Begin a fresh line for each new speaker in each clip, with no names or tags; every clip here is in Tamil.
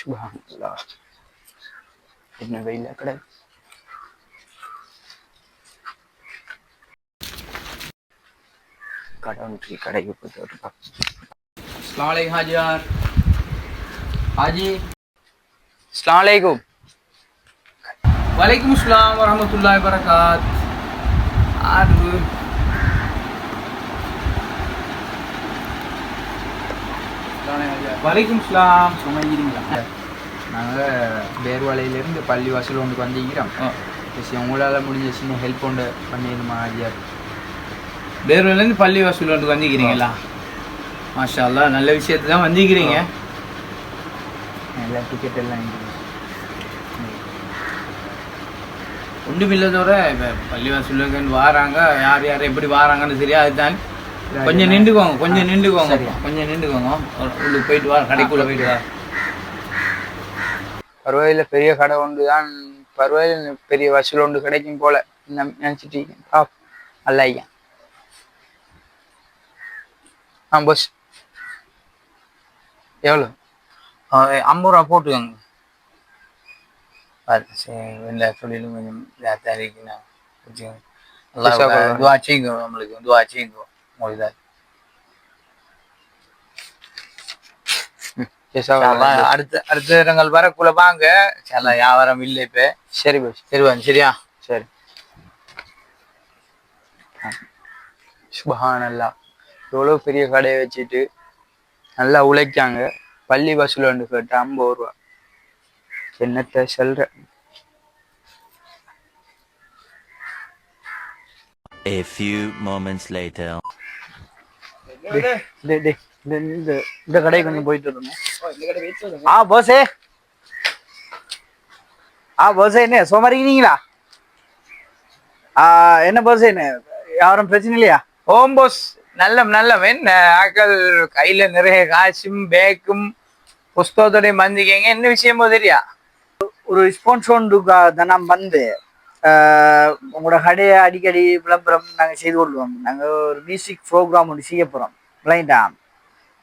சுப்ஹானல்லாஹ். என்ன வெயில கடை. கடவுள் கடைக்கு போயிட்டு வருப்பா.
अस्सलाम वालेकुम हाजियार हाजी।
अस्सलाम वालेकुम.
वालेकुम अस्सलाम वरहमतुल्लाहि वबरकात। आदु वालेकुम अस्सलाम. சும்மா இருக்கீங்களா? நாங்கள் பேர்வளையிலேருந்து பள்ளி வாசல் ஒன்று வந்திருக்கிறோம். சரி, உங்களால் முடிஞ்ச சின்ன ஹெல்ப் ஒன்று பண்ணிடுமா ஹாஜியார்? பேர்வளையிலேருந்து பள்ளி வாசல் ஒன்று வந்திருக்கிறீங்களா? மாஷா அல்லாஹ், நல்ல விஷயத்தை தான் வந்திருக்கிறீங்க. எல்லா டிக்கெட் எல்லாம் ஒன்றும் இல்லாதோட இப்போ பள்ளிவாசலுக்கு வாராங்க, யார் யார் எப்படி வாராங்கன்னு தெரியாது தான். கொஞ்சம் நின்றுக்கோங்க, கொஞ்சம் நின்றுக்கோங்க. உள்ளுக்கு போயிட்டு வா, கடைக்குள்ளே போயிட்டு வா.
பரவாயில்ல, பெரிய கடை ஒன்று தான். பரவாயில்ல, பெரிய வசூல் ஒன்று கிடைக்கும் போல நினைச்சிட்டு அல்ல ஐயா. பஸ் எவ்வளோ? 50 ரூபா போட்டுக்கோங்க. எல்லா தொழிலும் கொஞ்சம் இதாக இருக்குண்ணா. துவா செய்யுங்க, நம்மளுக்கு துவா செய்யுங்க. உங்களுக்கு அடுத்த இடங்கள் வரக்குள்ள வாங்க. சில வியாபாரம் இல்லை இப்ப. சரி பஸ், சரி வாங்க. சரியா? சரி. சுப்ஹானல்லாஹ், எவ்வளோ பெரிய கடையை வச்சுட்டு நல்லா உழைக்காங்க. பள்ளி வசூல் ஒன்று கேட்டு 50 ரூபா. என்னத்தை சொல்ற?
A few moments later.
இந்த கடை கொஞ்சம் போயிட்டு வரணும். போசே போசே, என்ன சோமாரிக்கிறீங்களா? என்ன போசே, என்ன யாரும் பிரச்சனை இல்லையா? ஓம் போஸ், நல்லவன். ஆக்கள் கையில நிறைய காசும் பேக்கும் புஸ்தகத்தோடையும் வந்திருக்கீங்க. என்ன விஷயமோ தெரியா? ஒரு ஸ்பான்சர் நான் வந்து உங்களோட கடையை அடிக்கடி விளம்பரம் நாங்கள் செய்து கொள்வோம். நாங்கள் ஒரு மியூசிக் ப்ரோக்ராம் ஒன்று செய்ய போகிறோம் பிளைண்டா.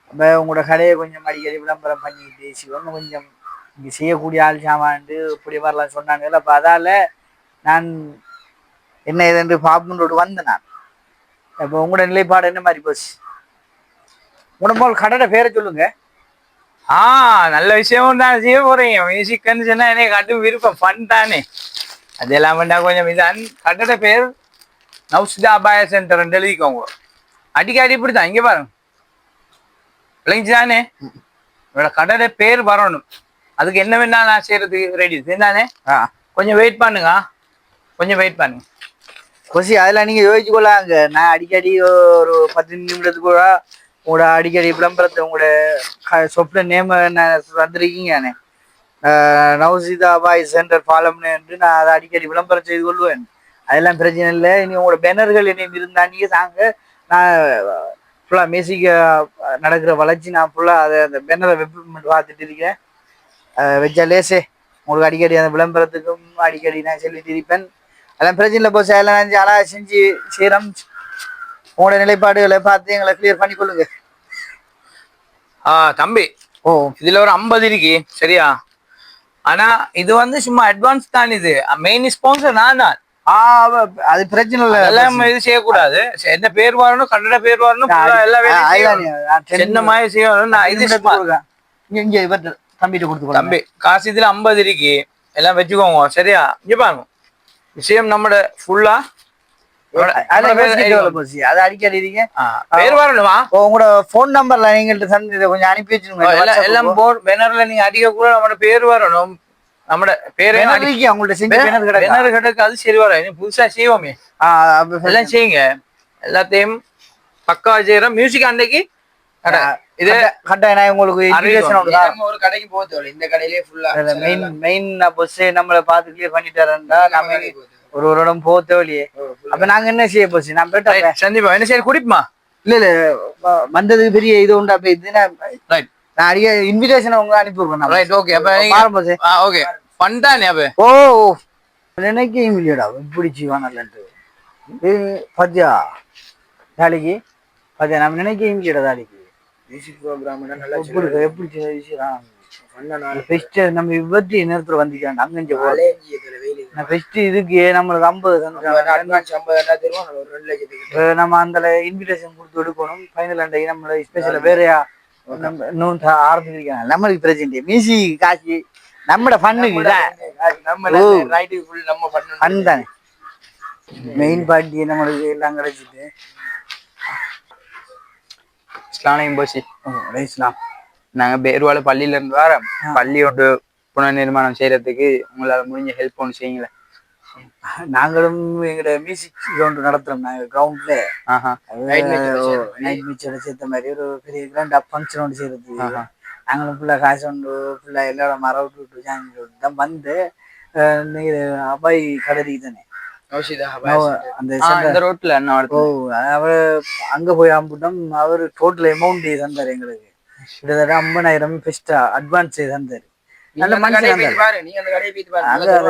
அப்போ உங்களோட கடையை கொஞ்சம் அடிக்கடி விளம்பரம் பண்ணிக்கிட்டு செய்வோம். கொஞ்சம் இங்கே செய்யக்கூடிய ஆள் சாமான்ட்டு இப்படி வரலாம் சொன்னாங்க. அப்போ அதால் நான் என்ன ஏதென்று பார்ப்போம் வந்தேன் நான். இப்போ உங்களோட நிலைப்பாடு என்ன மாதிரி போச்சு? உங்களோட போல் கடையோட பேரை சொல்லுங்க. நல்ல விஷயமும் தான் செய்ய போறீங்க. மியூசிக்னு சொன்னா எனக்கு கட்டும் விருப்பம், ஃபன் தானே. அதெல்லாம் வேண்டா கொஞ்சம் இதான். கட்டட பேர் நௌசிதா அபாய சென்டர் எழுதிக்கோங்க. அடிக்கடி இப்படித்தான். இங்கே பாருங்க, விளைஞ்சு தானே இவரோட கட்டட பேர் வரணும். அதுக்கு என்ன வேணா நான் செய்யறதுக்கு ரெடி தானே. கொஞ்சம் வெயிட் பண்ணுங்க, கொஞ்சம் வெயிட் பண்ணுங்க. கொசி அதெல்லாம் நீங்க யோசிச்சு கொள்ளாங்க. நான் அடிக்கடி ஒரு 10 நிமிடத்துக்கு கூட உங்களோட அடிக்கடி விளம்பரத்தை உங்களோட சொப்ன நேம வந்திருக்கீங்க. நௌசிதா பாய் சென்டர் ஃபாலம்னு என்று நான் அதை அடிக்கடி விளம்பரம் செய்து கொள்வேன். அதெல்லாம் பிரச்சனை இல்லை. இனி உங்களோட பேனர்கள் என்னையும் இருந்தாங்க தாங்க. நான் ஃபுல்லாக மியூசிக் நடக்கிற வளர்ச்சி நான் ஃபுல்லாக அதை அந்த பேனரை வெப்மெண்ட் பார்த்துட்டு இருக்கேன். வச்சா லேசே உங்களுக்கு அடிக்கடி அந்த விளம்பரத்துக்கும் அடிக்கடி நான் சொல்லிட்டு இருப்பேன். அதெல்லாம் பிரச்சனை இல்லை. போச்சு அதெல்லாம் நான் அழகாக செஞ்சு செய்கிறோம். உங்களோட நிலைப்பாடுகளை பார்த்து எங்களை கிளியர் பண்ணி கொள்ளுங்க. தம்பி, இதுல ஒரு 50 இருக்கு சரியா? ஆனா இது வந்து சும்மா அட்வான்ஸ் தான். இது மெயின் ஸ்பான்சர் நான் தான். அது பிரச்சனை இல்லை. எல்லாம் இது செய்யக்கூடாது. என்ன பேர் வரணும், கன்னட பேர் வரணும், எல்லா வேலையும் என்ன மாதிரி செய்யணும். நான் இது இங்க தம்பிட்டு கொடுத்து தம்பி காசு இதுல 50 இருக்கு. எல்லாம் வச்சுக்கோங்க சரியா? இங்க பாருங்க, விஷயம் நம்மட ஃபுல்லா அது அடிக்கடி இருக்கீங்க. பேர் வரணுமா? உங்களோட போன் நம்பர்ல நீங்கள்ட்ட சந்தி கொஞ்சம் அனுப்பி வச்சுருங்க. எல்லாம் போர்ட் பேனர்ல நீங்க அடிக்க கூட நம்மளோட பேர் வரணும். நம்மட பேர் அவங்கள்ட்ட செஞ்சு பேனர் கிடக்கு. அது சரி வர புதுசா செய்வோமே. எல்லாம் செய்யுங்க. எல்லாத்தையும் பக்கா செய்யறோம். மியூசிக் அன்னைக்கு இது கட்டாயம் உங்களுக்கு ஒரு கடைக்கு போகுது. இந்த கடையிலே ஃபுல்லா மெயின் பஸ் நம்மளை பார்த்து கிளியர் பண்ணிட்டாருன்னா நம்ம ஒரு இடம் போக தேவையே. அப்ப நாங்க என்ன செய்ய போச்சு? நான் போயிட்டு சந்திப்பா என்ன செய்ய குடிப்போமா? இல்ல வந்ததுக்கு பெரிய இது உண்டு. அப்ப இது நான் அடிக்க இன்விடேஷன் உங்க அனுப்பி விடுறேன். Right, okay. அப்ப ஓகே பண்ணானே. அப்ப நினைக்கையும் இல்லையடா இப்படி செய்வானல்லன்ட்டு பாத்தியா நாளைக்கு. பாத்தியா நம்ம நினைக்கையும் இல்லையடா நாளைக்கு மியூசிக் ப்ரோக்ராம் எப்படி செய்யலாம். ஃபெஸ்ட் நம்ம விபத்து நேரத்துல வந்துக்காங்க அங்கஞ்ச போல நான் ஃபெஸ்ட் இதுக்கு நம்மளுக்கு 50 நம்ம அந்த இன்விடேஷன் கொடுத்து எடுக்கணும் ஃபைனல் அன்றைக்கு நம்மள ஸ்பெஷலா வேறையா நம்ம இன்னும் ஆரம்பிச்சிருக்காங்க நம்மளுக்கு பிரச்சனை மியூசி காசு நம்மட ஃபன்னுக்கு ஃபன் தானே மெயின் பார்ட்டி நம்மளுக்கு எல்லாம் கிடைச்சிட்டு
இஸ்லாமியும் போச்சு
இஸ்லாம்
நாங்க பேர்வாழ பள்ளியில இருந்து வரோம் பள்ளியோட புனர்நிர்மாணம் செய்யறதுக்கு உங்களால முடிஞ்ச ஹெல்ப் ஒன்று செய்யுங்களேன்.
நாங்களும் எங்களோட மியூசிக் கிரவுண்ட் நடத்துறோம் நாங்க கிரவுண்ட்ல நைட் மிச்சோட சேர்த்த மாதிரி ஒரு பெரிய கிராண்ட் ஃபங்க்ஷன் ஒன்று செய்யறது நாங்களும் ஃபுல்லா காசு உண்டு ஃபுல்லா எல்லாரோட மரம் விட்டு தான் வந்து அபாய் கடலுக்கு தானே
அந்த ரோட்ல
அவரு அங்க போய் அம்பிட்டோம் அவரு டோட்டல் அமௌண்ட் தந்தாரு எங்களுக்கு கிட்டத்தட்ட 50,000 பெஸ்டா அட்வான்ஸ் தந்தாரு நல்ல மனுஷன்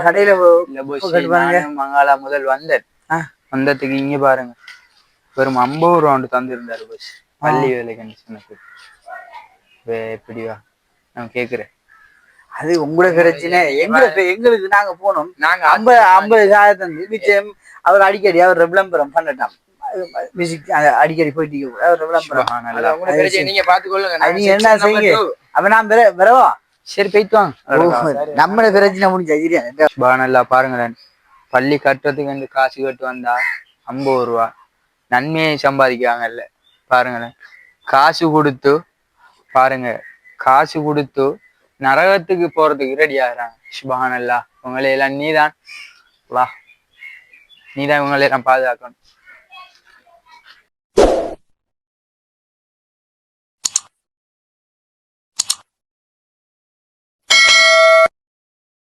கடையில
மங்காளா முதல் வந்ததுக்கு இங்க பாருங்க வெறும் 50 ரூபா தந்திருந்தாரு பஸ் பள்ளி வேலை கண்டிஷனுக்கு எப்படிவா நான் கேக்குறேன்
அது உங்களோட பிரச்சனை எங்களுக்கு நாங்க போனோம் நாங்க 50,000 தந்து மிச்சம் அவர் அடிக்கடி அவர் விளம்பரம் பண்ணட்டாம் மியூசிக் அடிக்கடி போயிட்டு
நீங்க பாத்துக்கொள்ளுங்க
நீங்க என்ன செய்யுங்க அவன் நான் வரவா
சரி போயிட்டு வாங்க
நம்மள பிரச்சனை முடிஞ்சா
பானல்லா பாருங்களேன் பள்ளி கட்டுறதுக்கு காசு கட்டு வந்தா 50 ரூபா நன்மையை சம்பாதிக்கிறாங்கல்ல பாருங்களேன் காசு கொடுத்து பாருங்க காசு கொடுத்து நரகத்துக்கு போறதுக்கு ரெடி ஆகுறாங்க சுபஹானல்லாஹ் உங்களை எல்லாம் நீதான் இவங்களை எல்லாம் பாதுகாக்கணும்